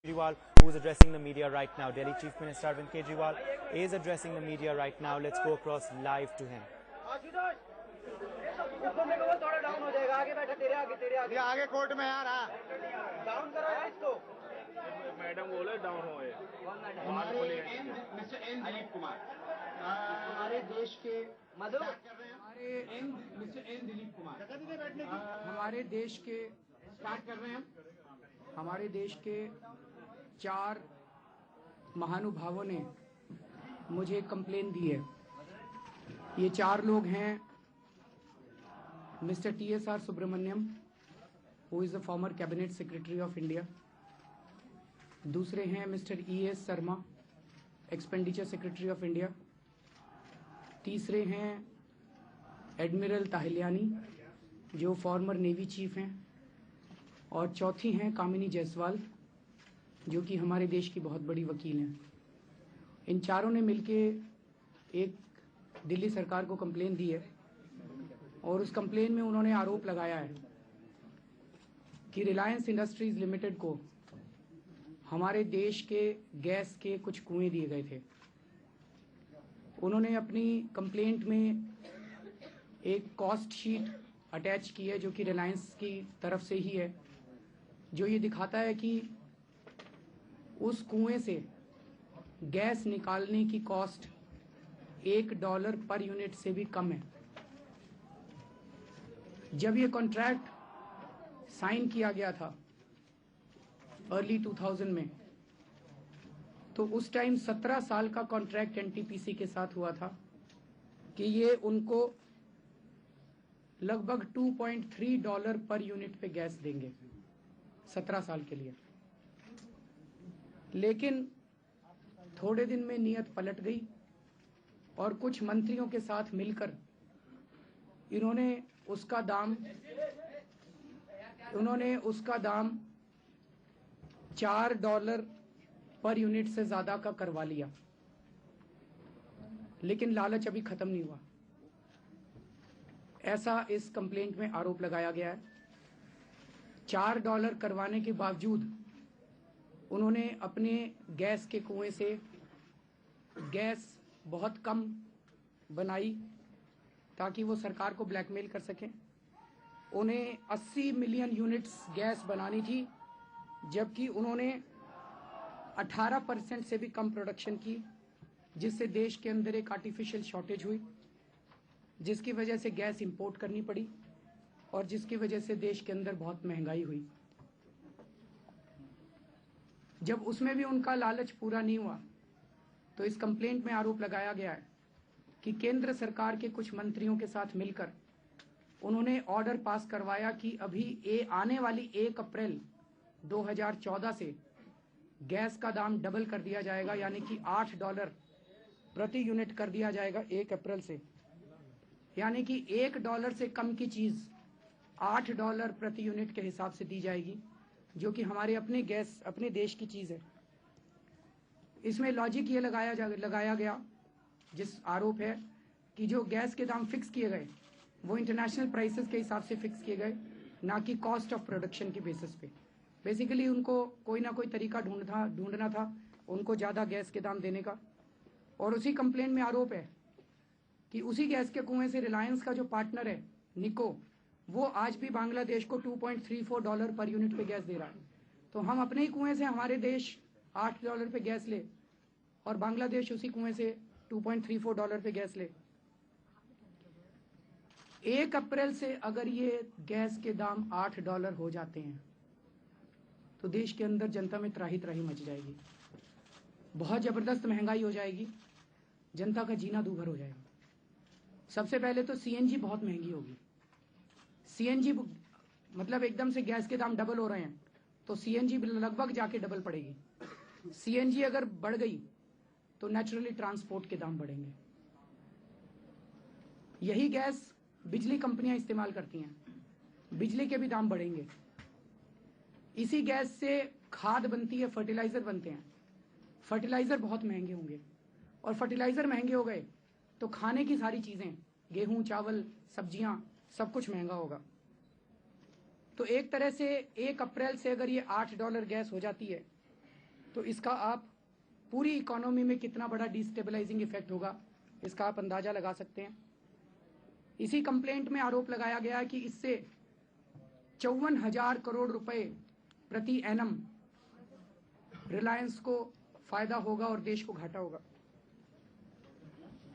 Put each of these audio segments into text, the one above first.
Kejriwal, who is addressing the media right now. Delhi Chief Minister Arvind Kejriwal is addressing the media right now. Let's go across live to him. आगे court में आ रहा down करो इसको madam बोले down हो mister N Dilip Kumar हमारे देश के मिस्टर एन दिलीप कुमार हमारे देश के स्टार्ट कर रहे हैं हमारे देश के 4 महानुभावों ने मुझे कंप्लेन दी है। ये 4 लोग हैं mister TSR Subramaniam, who is the former cabinet secretary of India। दूसरे हैं mister ES Sharma, expenditure secretary of India. तीसरे हैं एडमिरल ताहिलियानी, जो फॉर्मर नेवी चीफ हैं। और चौथी हैं कामिनी जायसवाल, जो कि हमारे देश की बहुत बड़ी वकील हैं। इन चारों ने मिलके एक दिल्ली सरकार को कंप्लेन दी है और उस कंप्लेन में उन्होंने आरोप लगाया है कि रिलायंस इंडस्ट्रीज लिमिटेड को हमारे देश के गैस के कुछ कुएं दिए गए थे। उन्होंने अपनी कंप्लेंट में एक कॉस्ट शीट अटैच की है, जो कि रिलायंस की तरफ से ही है, जो ये दिखाता है कि उस कुएं से गैस निकालने की कॉस्ट $1 पर यूनिट से भी कम है। जब ये कॉन्ट्रैक्ट साइन किया गया था अर्ली 2000 में, तो उस टाइम 17 साल का कॉन्ट्रैक्ट NTPC के साथ हुआ था कि ये उनको लगभग $2.3 पर यूनिट पे गैस देंगे 17 साल के लिए। लेकिन थोड़े दिन में नीयत पलट गई और कुछ मंत्रियों के साथ मिलकर इन्होंने उसका दाम $4 पर यूनिट से ज्यादा का करवा लिया। लेकिन लालच अभी खत्म नहीं हुआ, ऐसा इस कंप्लेंट में आरोप लगाया गया है। $4 करवाने के बावजूद उन्होंने अपने गैस के कुएं से गैस बहुत कम बनाई ताकि वो सरकार को ब्लैकमेल कर सकें। उन्हें 80 मिलियन यूनिट्स गैस बनानी थी, जबकि उन्होंने 18% से भी कम प्रोडक्शन की, जिससे देश के अंदर एक आर्टिफिशियल शॉर्टेज हुई, जिसकी वजह से गैस इंपोर्ट करनी पड़ी और जिसकी वजह से देश के अंदर बहुत महंगाई हुई। जब उसमें भी उनका लालच पूरा नहीं हुआ, तो इस कंप्लेंट में आरोप लगाया गया है कि केंद्र सरकार के कुछ मंत्रियों के साथ मिलकर उन्होंने ऑर्डर पास करवाया कि अभी आने वाली 1 अप्रैल 2014 से गैस का दाम डबल कर दिया जाएगा, यानी कि $8 प्रति यूनिट कर दिया जाएगा 1 अप्रैल से। यानी कि $1 से कम की चीज $8 प्रति यूनिट के हिसाब से दी जाएगी, जो कि हमारे अपने देश की चीज है। इसमें लॉजिक ये लगाया गया, जिस आरोप है कि जो गैस के दाम फिक्स किए गए वो इंटरनेशनल प्राइसेस के हिसाब से फिक्स किए गए, ना कि कॉस्ट ऑफ प्रोडक्शन के बेसिस पे। बेसिकली उनको कोई ना कोई तरीका ढूंढना था उनको ज़्यादा गैस के दाम देने का। और उसी कंप्लेन में आरोप है कि उसी गैस के कुएं से रिलायंस का जो पार्टनर है निको, वो आज भी बांग्लादेश को $2.34 पर यूनिट पे गैस दे रहा है। तो हम अपने ही कुएं से हमारे देश $8 पे गैस ले और बांग्लादेश उसी कुएं से $2.34 पे गैस ले। 1 अप्रैल से अगर ये गैस के दाम $8 हो जाते हैं तो देश के अंदर जनता में त्राही मच जाएगी, बहुत जबरदस्त महंगाई हो जाएगी, जनता का जीना दूभर हो जाएगा। सबसे पहले तो CNG बहुत महंगी होगी। CNG मतलब एकदम से गैस के दाम डबल हो रहे हैं तो CNG लगभग जाके डबल पड़ेगी। CNG अगर बढ़ गई तो नेचुरली ट्रांसपोर्ट के दाम बढ़ेंगे। यही गैस बिजली कंपनियां इस्तेमाल करती हैं, बिजली के भी दाम बढ़ेंगे। इसी गैस से खाद बनती है, फर्टिलाइजर बनते हैं, फर्टिलाइजर बहुत महंगे होंगे और फर्टिलाइजर महंगे हो गए तो खाने की सारी चीजें, गेहूं, चावल, सब्जियां, सब कुछ महंगा होगा। तो एक तरह से 1 अप्रैल से अगर ये $8 गैस हो जाती है तो इसका आप पूरी इकोनॉमी में कितना बड़ा डिस्टेबलाइजिंग इफेक्ट होगा इसका आप अंदाजा लगा सकते हैं। इसी कंप्लेंट में आरोप लगाया गया है कि इससे 54,000 करोड़ रुपए प्रति एनम रिलायंस को फायदा होगा और देश को घाटा होगा।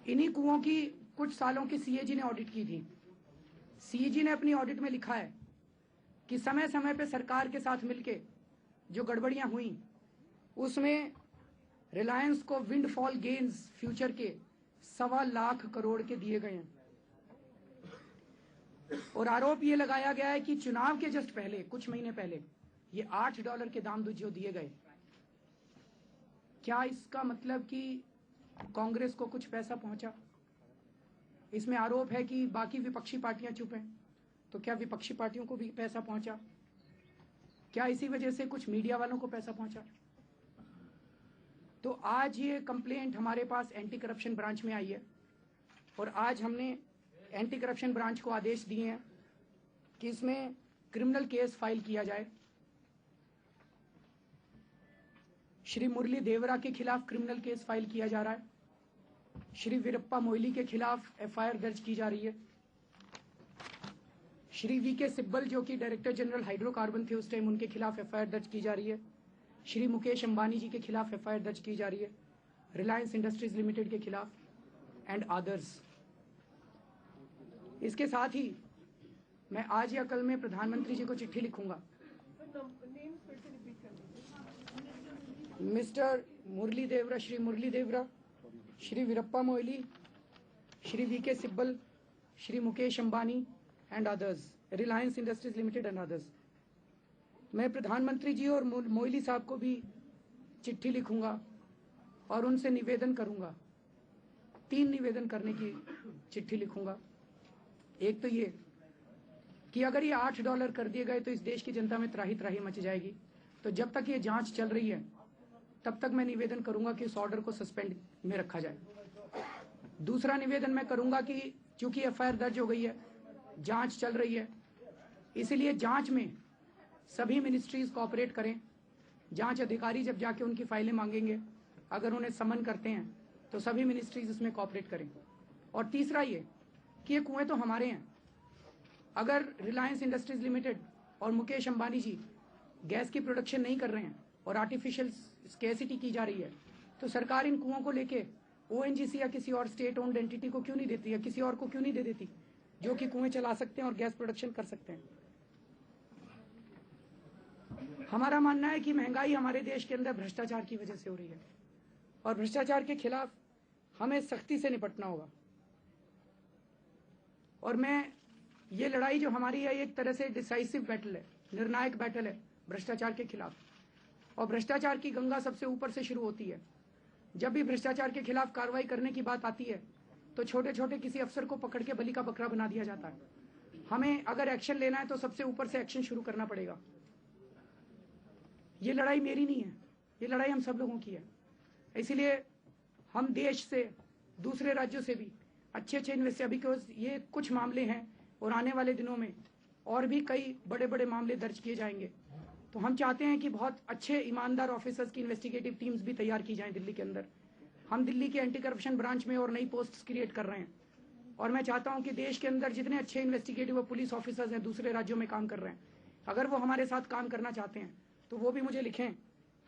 इन्हीं कुओं की कुछ सालों की सीएजी ने ऑडिट की थी। सीएजी ने अपनी ऑडिट में लिखा है कि समय समय पे सरकार के साथ मिलके जो गड़बड़ियां हुई उसमें रिलायंस को विंडफॉल गेन्स फ्यूचर के 1.25 लाख करोड़ के दिए गए हैं। और आरोप ये लगाया गया है कि चुनाव के जस्ट पहले, कुछ महीने पहले, ये $8 के दाम जो दिए गए, क्या इसका मतलब कि कांग्रेस को कुछ पैसा पहुंचा? इसमें आरोप है कि बाकी विपक्षी पार्टियां चुप हैं, तो क्या विपक्षी पार्टियों को भी पैसा पहुंचा? क्या इसी वजह से कुछ मीडिया वालों को पैसा पहुंचा? तो आज ये कंप्लेंट हमारे पास एंटी करप्शन ब्रांच में आई है और आज हमने एंटी करप्शन ब्रांच को आदेश दिए हैं कि इसमें क्रिमिनल केस फाइल किया जाए। श्री मुरली देवरा के खिलाफ क्रिमिनल केस फाइल किया जा रहा है। श्री वीरप्पा मोइली के खिलाफ एफआईआर दर्ज की जा रही है। श्री वीके सिब्बल जो कि डायरेक्टर जनरल हाइड्रोकार्बन थे उस टाइम, उनके खिलाफ एफआईआर दर्ज की जा रही है। श्री मुकेश अंबानी जी के खिलाफ एफआईआर दर्ज की जा रही है। रिलायंस इंडस्ट्रीज लिमिटेड के खिलाफ एंड अदर्स। इसके साथ ही मैं आज या कल में प्रधानमंत्री जी को चिट्ठी लिखूंगा। Mister Murli Deora, Shri Murli Deora, Shri Veerappa Moily, Shri VK Sibal, Shri Mukesh Ambani and others, Reliance Industries Limited and others. मैं प्रधानमंत्री जी और मोइली साहब को भी चिट्ठी लिखूंगा और उनसे निवेदन करूंगा। 3 निवेदन करने की चिट्ठी लिखूंगा। एक तो ये कि अगर ये $8 कर दिए गए तो इस देश की जनता में त्राही त्राही मच जाएगी। तो जब तक ये जांच चल रही है तब तक मैं निवेदन करूंगा कि उस ऑर्डर को सस्पेंड में रखा जाए। दूसरा निवेदन मैं करूंगा कि चूंकि एफआईआर दर्ज हो गई है, जांच चल रही है, इसलिए जांच में सभी मिनिस्ट्रीज कोऑपरेट करें। जांच अधिकारी जब जाके उनकी फाइलें मांगेंगे, अगर उन्हें समन करते हैं तो सभी मिनिस्ट्रीज इसमें कोऑपरेट करें। और तीसरा ये कि ये कुएं तो हमारे हैं। अगर रिलायंस इंडस्ट्रीज लिमिटेड और मुकेश अंबानी जी गैस की प्रोडक्शन नहीं कर रहे हैं और आर्टिफिशियल स्कैसिटी की जा रही है, तो सरकार इन कुओं को लेके ओएनजीसी या किसी और स्टेट ओन्ड एंटिटी को क्यों नहीं देती, या किसी और को क्यों नहीं दे देती जो कि कुएं चला सकते हैं और गैस प्रोडक्शन कर सकते हैं। हमारा मानना है कि महंगाई हमारे देश के अंदर भ्रष्टाचार की वजह से हो रही है और भ्रष्टाचार के खिलाफ हमें सख्ती से निपटना होगा। और मैं ये लड़ाई जो हमारी है एक तरह से डिसाइसिव बैटल है, निर्णायक बैटल है भ्रष्टाचार के खिलाफ। और भ्रष्टाचार की गंगा सबसे ऊपर से शुरू होती है। जब भी भ्रष्टाचार के खिलाफ कार्रवाई करने की बात आती है तो छोटे छोटे किसी अफसर को पकड़ के बलि का बकरा बना दिया जाता है। हमें अगर एक्शन लेना है तो सबसे ऊपर से एक्शन शुरू करना पड़ेगा। ये लड़ाई मेरी नहीं है, ये लड़ाई हम सब लोगों की है। इसीलिए हम देश से, दूसरे राज्यों से भी अच्छे इन्वेस्टर, बिकॉज ये कुछ मामले हैं और आने वाले दिनों में और भी कई बड़े बड़े मामले दर्ज किए जाएंगे। तो हम चाहते हैं कि बहुत अच्छे ईमानदार ऑफिसर्स की इन्वेस्टिगेटिव टीम्स भी तैयार की जाएं दिल्ली के अंदर। हम दिल्ली के एंटी करप्शन ब्रांच में और नई पोस्ट्स क्रिएट कर रहे हैं और मैं चाहता हूं कि देश के अंदर जितने अच्छे इन्वेस्टिगेटिव और पुलिस ऑफिसर्स हैं दूसरे राज्यों में काम कर रहे हैं, अगर वो हमारे साथ काम करना चाहते हैं तो वो भी मुझे लिखें।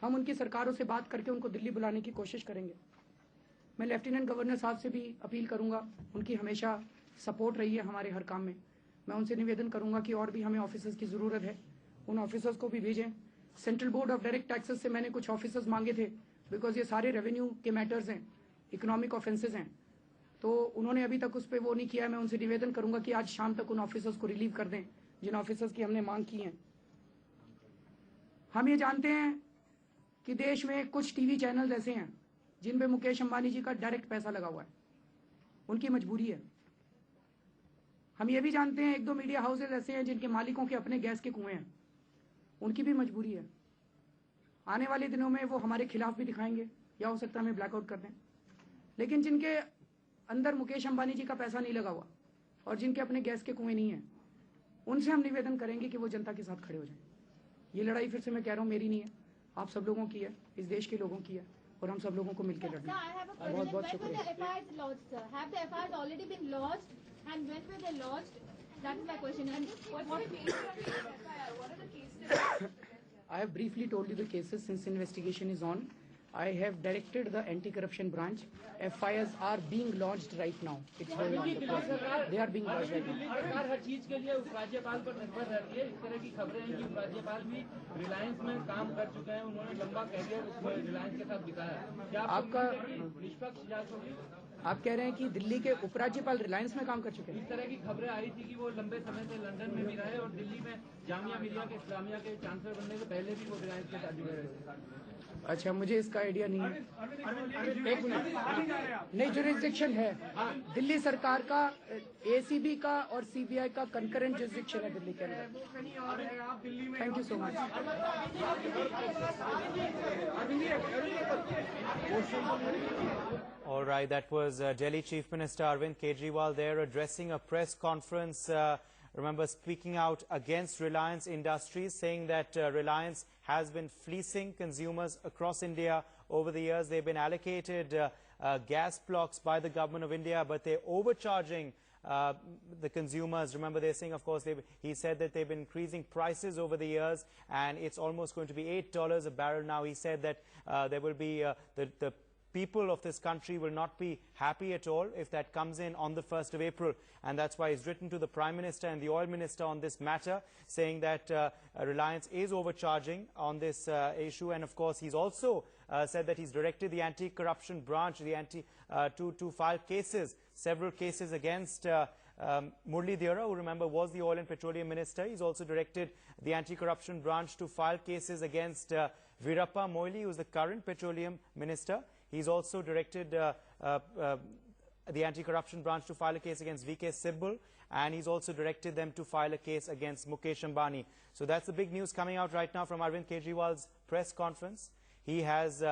हम उनकी सरकारों से बात करके उनको दिल्ली बुलाने की कोशिश करेंगे। मैं लेफ्टिनेंट गवर्नर साहब से भी अपील करूंगा, उनकी हमेशा सपोर्ट रही है हमारे हर काम में। मैं उनसे निवेदन करूंगा कि और भी हमें ऑफिसर्स की ज़रूरत है, उन ऑफिसर्स को भी भेजें। Central board of direct taxes से मैंने कुछ ऑफिसर्स मांगे थे, बिकॉज ये सारे रेवेन्यू के मैटर्स हैं, इकोनॉमिक ऑफेंसेस हैं, तो उन्होंने अभी तक उस पर वो नहीं किया है। मैं उनसे निवेदन करूंगा कि आज शाम तक उन ऑफिसर्स को रिलीव कर दें जिन ऑफिसर्स की हमने मांग की है। हम ये जानते हैं कि देश में कुछ टीवी चैनल ऐसे हैं जिन पे मुकेश अंबानी जी का डायरेक्ट पैसा लगा हुआ है, उनकी मजबूरी है। हम ये भी जानते हैं 1-2 मीडिया हाउसेज ऐसे हैं जिनके मालिकों के अपने गैस के कुएं हैं, उनकी भी मजबूरी है। आने वाले दिनों में वो हमारे खिलाफ भी दिखाएंगे या हो सकता है हमें ब्लैकआउट कर दें। लेकिन जिनके अंदर मुकेश अंबानी जी का पैसा नहीं लगा हुआ और जिनके अपने गैस के कुएं नहीं हैं, उनसे हम निवेदन करेंगे कि वो जनता के साथ खड़े हो जाएं। ये लड़ाई फिर से मैं कह रहा हूँ मेरी नहीं है, आप सब लोगों की है, इस देश के लोगों की है, और हम सब लोगों को मिलकर लड़ना है। बहुत बहुत शुक्रिया। Have the FIRs already been lodged, and when were they lodged? That is my question. And what are the cases? I have briefly told you the cases. Since investigation is on, I have directed the anti-corruption branch. FIRs are being launched right now. It's going on. They are being launched right now. सरकार हर चीज के लिए उपराज्यपाल पर निर्भर रहती है। इस तरह की खबरें हैं कि उपराज्यपाल भी रिलायंस में काम कर चुके हैं, उन्होंने लंबा कैरियर उसमें रिलायंस के साथ बिताया। क्या आपका निष्पक्ष जांच होगी? आप कह रहे हैं कि दिल्ली के उपराज्यपाल रिलायंस में काम कर चुके हैं? इस तरह की खबरें आई थी कि वो लंबे समय से लंदन में भी रहे और दिल्ली में जामिया मिलिया के इस्लामिया के चांसलर बनने से पहले भी वो रिलायंस के साथ जुड़े रहे थे। अच्छा, मुझे इसका आइडिया नहीं है। एक मिनट, नहीं, जुरिस्डिक्शन है दिल्ली सरकार का, एसीबी का और सीबीआई का कंकरेंट जुरिस्डिक्शन है दिल्ली के अंदर। Thank you so much. All right, that was Delhi Chief Minister Arvind Kejriwal there addressing a press conference. Remember, speaking out against Reliance Industries, saying that Reliance has been fleecing consumers across India over the years. They've been allocated gas blocks by the government of India, but they're overcharging the consumers. Remember, they're saying, of course, he said that they've been increasing prices over the years, and it's almost going to be $8 a barrel now. He said that there will be the people of this country will not be happy at all if that comes in on the 1st of April. And that's why he's written to the Prime Minister and the Oil Minister on this matter, saying that Reliance is overcharging on this issue. And of course, he's also said that he's directed the anti-corruption branch to file cases, several cases against Murli Deora, who, remember, was the Oil and Petroleum Minister. He's also directed the anti-corruption branch to file cases against Veerappa Moily, who's the current Petroleum Minister. He's also directed the anti-corruption branch to file a case against VK Sibbal, and he's also directed them to file a case against Mukesh Ambani. So that's the big news coming out right now from Arvind Kejriwal's press conference. He has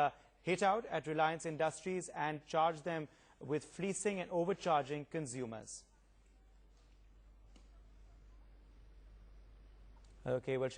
hit out at Reliance Industries and charged them with fleecing and overcharging consumers. Okay, well,